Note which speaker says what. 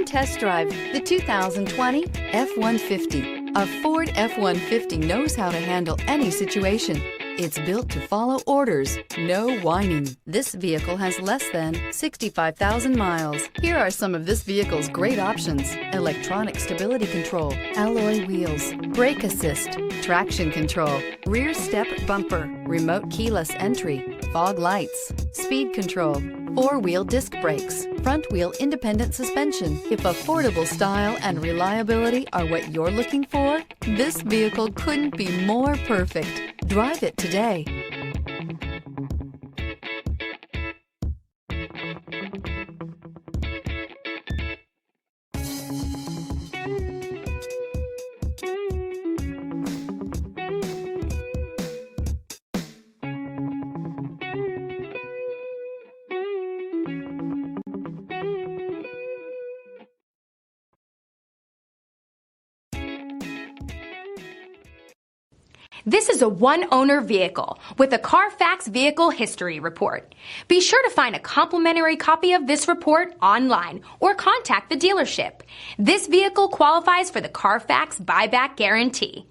Speaker 1: Come test drive the 2020 F-150. A Ford F-150 knows how to handle any situation. It's built to follow orders, no whining. This vehicle has less than 65,000 miles. Here are some of this vehicle's great options: electronic stability control, alloy wheels, brake assist, traction control, rear step bumper, remote keyless entry, fog lights, speed control, four-wheel disc brakes, front-wheel independent suspension. If affordable style and reliability are what you're looking for, this vehicle couldn't be more perfect. Drive it today.
Speaker 2: This is a one-owner vehicle with a Carfax Vehicle History Report. Be sure to find a complimentary copy of this report online or contact the dealership. This vehicle qualifies for the Carfax Buyback Guarantee.